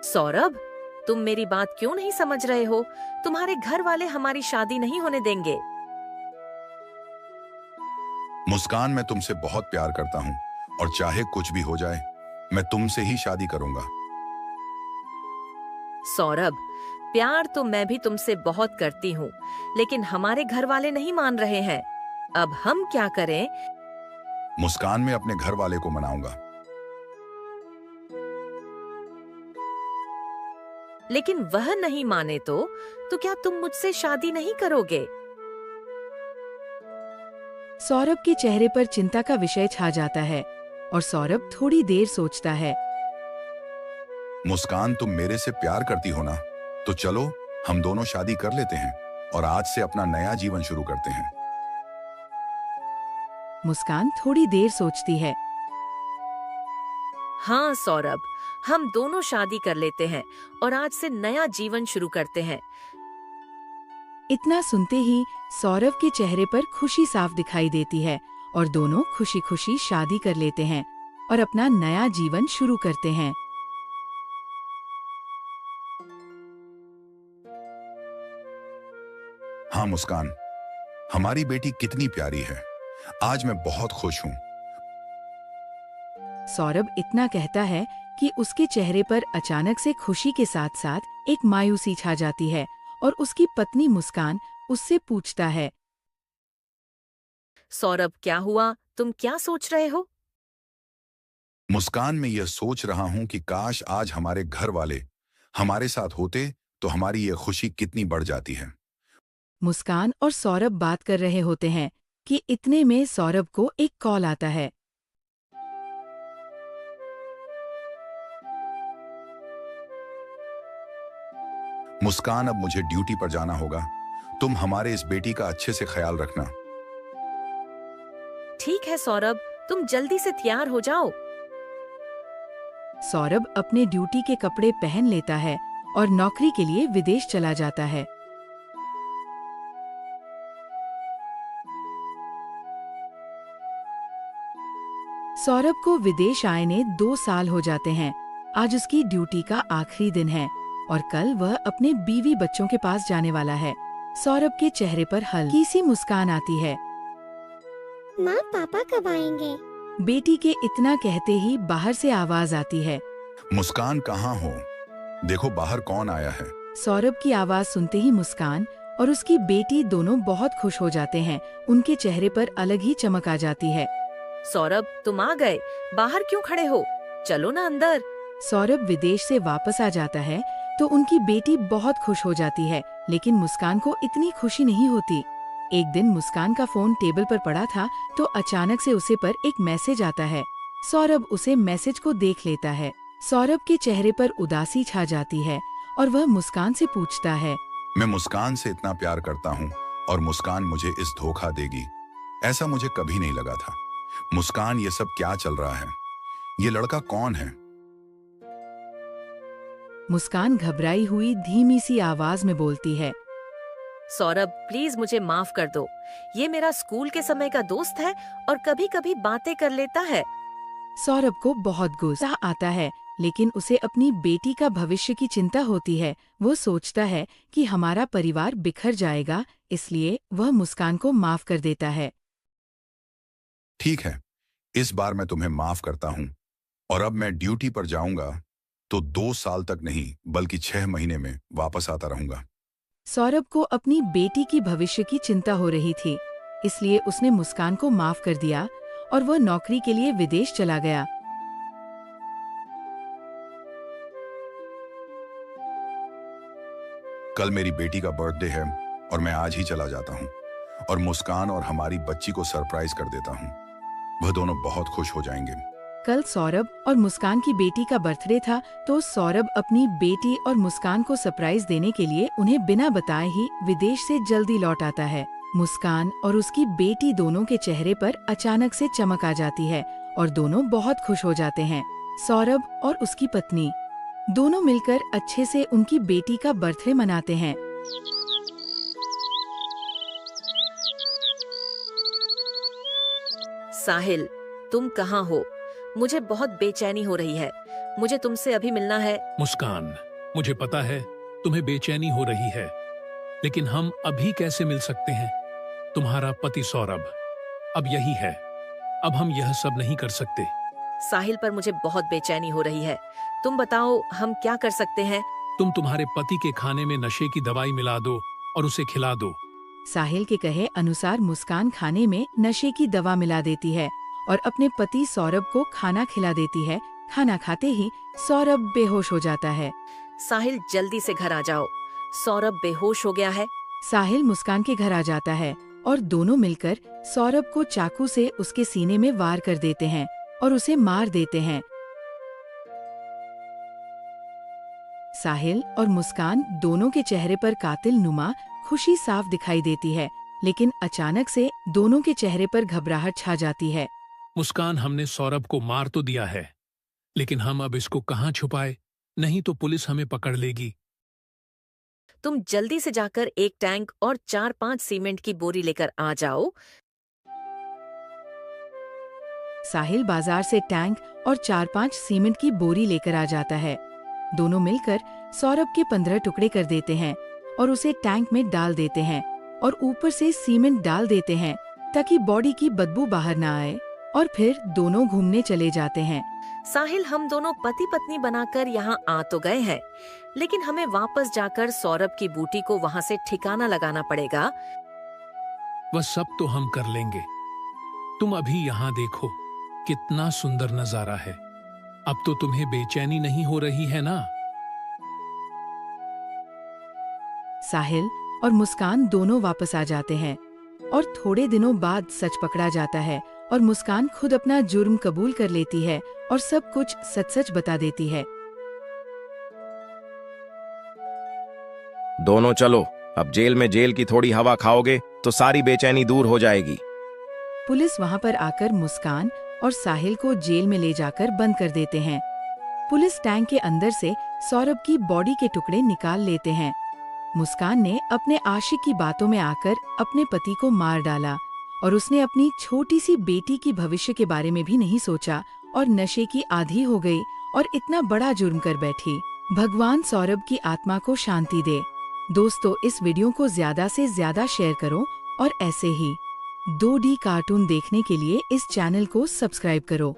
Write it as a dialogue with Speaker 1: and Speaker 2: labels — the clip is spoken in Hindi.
Speaker 1: सौरभ, तुम मेरी बात क्यों नहीं समझ रहे हो? तुम्हारे घर वाले हमारी शादी नहीं होने देंगे।
Speaker 2: मुस्कान, मैं तुमसे बहुत प्यार करता हूँ और चाहे कुछ भी हो जाए मैं तुमसे ही शादी करूंगा।
Speaker 1: सौरभ, प्यार तो मैं भी तुमसे बहुत करती हूँ, लेकिन हमारे घर वाले नहीं मान रहे हैं। अब हम क्या करें?
Speaker 2: मुस्कान, मैं अपने घर वाले को मनाऊंगा।
Speaker 1: लेकिन वह नहीं माने तो क्या तुम मुझसे शादी नहीं करोगे?
Speaker 3: सौरभ के चेहरे पर चिंता का विषय छा जाता है और सौरभ थोड़ी देर सोचता है।
Speaker 2: मुस्कान, तुम मेरे से प्यार करती हो ना? तो चलो हम दोनों शादी कर लेते हैं और आज से अपना नया जीवन शुरू करते हैं।
Speaker 3: मुस्कान थोड़ी देर सोचती है।
Speaker 1: हाँ सौरभ, हम दोनों शादी कर लेते हैं और आज से नया जीवन शुरू करते हैं।
Speaker 3: इतना सुनते ही सौरभ के चेहरे पर खुशी साफ दिखाई देती है और दोनों खुशी खुशी शादी कर लेते हैं और अपना नया जीवन शुरू करते हैं।
Speaker 2: हाँ मुस्कान, हमारी बेटी कितनी प्यारी है। आज मैं बहुत खुश हूँ।
Speaker 3: सौरभ इतना कहता है कि उसके चेहरे पर अचानक से खुशी के साथ साथ एक मायूसी छा जाती है और उसकी पत्नी मुस्कान उससे पूछता है।
Speaker 1: सौरभ, क्या हुआ? तुम क्या सोच रहे हो?
Speaker 2: मुस्कान, मैं यह सोच रहा हूँ कि काश आज हमारे घर वाले हमारे साथ होते तो हमारी यह खुशी कितनी बढ़ जाती है।
Speaker 3: मुस्कान और सौरभ बात कर रहे होते हैं कि इतने में सौरभ को एक कॉल आता है।
Speaker 2: मुस्कान, अब मुझे ड्यूटी पर जाना होगा। तुम हमारे इस बेटी का अच्छे से ख्याल रखना।
Speaker 1: ठीक है सौरभ, तुम जल्दी से तैयार हो जाओ।
Speaker 3: सौरभ अपने ड्यूटी के कपड़े पहन लेता है और नौकरी के लिए विदेश चला जाता है। सौरभ को विदेश आए ने 2 साल हो जाते हैं। आज उसकी ड्यूटी का आखिरी दिन है और कल वह अपने बीवी बच्चों के पास जाने वाला है। सौरभ के चेहरे पर हल्की सी मुस्कान आती है।
Speaker 4: माँ, पापा कब आएंगे?
Speaker 3: बेटी के इतना कहते ही बाहर से आवाज आती है।
Speaker 2: मुस्कान, कहाँ हो? देखो बाहर कौन आया है।
Speaker 3: सौरभ की आवाज सुनते ही मुस्कान और उसकी बेटी दोनों बहुत खुश हो जाते हैं। उनके चेहरे पर अलग ही चमक आ जाती है।
Speaker 1: सौरभ, तुम आ गए। बाहर क्यों खड़े हो? चलो ना अंदर।
Speaker 3: सौरभ विदेश से वापस आ जाता है तो उनकी बेटी बहुत खुश हो जाती है, लेकिन मुस्कान को इतनी खुशी नहीं होती। एक दिन मुस्कान का फोन टेबल पर पड़ा था तो अचानक से उसे पर एक मैसेज आता है। सौरभ उसे मैसेज को देख लेता है। सौरभ के चेहरे पर उदासी छा जाती है और वह मुस्कान से पूछता है।
Speaker 2: मैं मुस्कान से इतना प्यार करता हूँ और मुस्कान मुझे इस धोखा देगी, ऐसा मुझे कभी नहीं लगा था। मुस्कान, ये सब क्या चल रहा है? ये लड़का कौन है?
Speaker 3: मुस्कान घबराई हुई धीमी सी आवाज में बोलती है।
Speaker 1: सौरभ, प्लीज मुझे माफ कर दो। ये मेरा स्कूल के समय का दोस्त है और कभी कभी बातें कर लेता है।
Speaker 3: सौरभ को बहुत गुस्सा आता है, लेकिन उसे अपनी बेटी का भविष्य की चिंता होती है। वो सोचता है कि हमारा परिवार बिखर जाएगा, इसलिए वह मुस्कान को माफ कर देता है।
Speaker 2: ठीक है, इस बार मैं तुम्हें माफ करता हूँ और अब मैं ड्यूटी पर जाऊंगा तो 2 साल तक नहीं बल्कि 6 महीने में वापस आता रहूंगा।
Speaker 3: सौरभ को अपनी बेटी की भविष्य की चिंता हो रही थी, इसलिए उसने मुस्कान को माफ कर दिया और वह नौकरी के लिए विदेश चला गया।
Speaker 2: कल मेरी बेटी का बर्थडे है और मैं आज ही चला जाता हूँ और मुस्कान और हमारी बच्ची को सरप्राइज कर देता हूँ। वह दोनों बहुत खुश हो जाएंगे।
Speaker 3: कल सौरभ और मुस्कान की बेटी का बर्थडे था तो सौरभ अपनी बेटी और मुस्कान को सरप्राइज देने के लिए उन्हें बिना बताए ही विदेश से जल्दी लौट आता है। मुस्कान और उसकी बेटी दोनों के चेहरे पर अचानक से चमक आ जाती है और दोनों बहुत खुश हो जाते हैं। सौरभ और उसकी पत्नी दोनों मिलकर अच्छे से उनकी बेटी का बर्थडे मनाते हैं।
Speaker 1: साहिल, तुम कहाँ हो? मुझे बहुत बेचैनी हो रही है। मुझे तुमसे अभी मिलना है।
Speaker 5: मुस्कान, मुझे पता है तुम्हें बेचैनी हो रही है, लेकिन हम अभी कैसे मिल सकते हैं? तुम्हारा पति सौरभ अब यही है। अब हम यह सब नहीं कर सकते।
Speaker 1: साहिल, पर मुझे बहुत बेचैनी हो रही है। तुम बताओ हम क्या कर सकते हैं?
Speaker 5: तुम तुम्हारे पति के खाने में नशे की दवाई मिला दो और उसे खिला दो।
Speaker 3: साहिल के कहे अनुसार मुस्कान खाने में नशे की दवा मिला देती है और अपने पति सौरभ को खाना खिला देती है। खाना खाते ही सौरभ बेहोश हो जाता है।
Speaker 1: साहिल, जल्दी से घर आ जाओ, सौरभ बेहोश हो गया है।
Speaker 3: साहिल मुस्कान के घर आ जाता है और दोनों मिलकर सौरभ को चाकू से उसके सीने में वार कर देते हैं और उसे मार देते हैं। साहिल और मुस्कान दोनों के चेहरे पर कातिल नुमा खुशी साफ दिखाई देती है, लेकिन अचानक से दोनों के चेहरे पर घबराहट छा जाती है।
Speaker 5: मुस्कान, हमने सौरभ को मार तो दिया है, लेकिन हम अब इसको कहाँ छुपाए? नहीं तो पुलिस हमें पकड़ लेगी।
Speaker 1: तुम जल्दी से जाकर एक टैंक और 4-5 सीमेंट की बोरी लेकर आ जाओ।
Speaker 3: साहिल बाजार से टैंक और 4-5 सीमेंट की बोरी लेकर आ जाता है। दोनों मिलकर सौरभ के 15 टुकड़े कर देते हैं और उसे टैंक में डाल देते हैं और ऊपर से सीमेंट डाल देते हैं ताकि बॉडी की बदबू बाहर ना आए, और फिर दोनों घूमने चले जाते हैं।
Speaker 1: साहिल, हम दोनों पति पत्नी बनाकर यहाँ आ तो गए हैं, लेकिन हमें वापस जाकर सौरभ की बूटी को वहाँ से ठिकाना लगाना पड़ेगा।
Speaker 5: वह सब तो हम कर लेंगे। तुम अभी यहाँ देखो, कितना सुंदर नजारा है। अब तो तुम्हें बेचैनी नहीं हो रही है ना?
Speaker 3: साहिल और मुस्कान दोनों वापस आ जाते हैं और थोड़े दिनों बाद सच पकड़ा जाता है और मुस्कान खुद अपना जुर्म कबूल कर लेती है और सब कुछ सच सच बता देती है।
Speaker 6: दोनों चलो, अब जेल में जेल की थोड़ी हवा खाओगे तो सारी बेचैनी दूर हो जाएगी।
Speaker 3: पुलिस वहां पर आकर मुस्कान और साहिल को जेल में ले जाकर बंद कर देते हैं। पुलिस टैंक के अंदर से सौरभ की बॉडी के टुकड़े निकाल लेते हैं। मुस्कान ने अपने आशिक की बातों में आकर अपने पति को मार डाला और उसने अपनी छोटी सी बेटी की भविष्य के बारे में भी नहीं सोचा और नशे की आदी हो गई और इतना बड़ा जुर्म कर बैठी। भगवान सौरभ की आत्मा को शांति दे। दोस्तों, इस वीडियो को ज्यादा से ज्यादा शेयर करो और ऐसे ही 2D कार्टून देखने के लिए इस चैनल को सब्सक्राइब करो।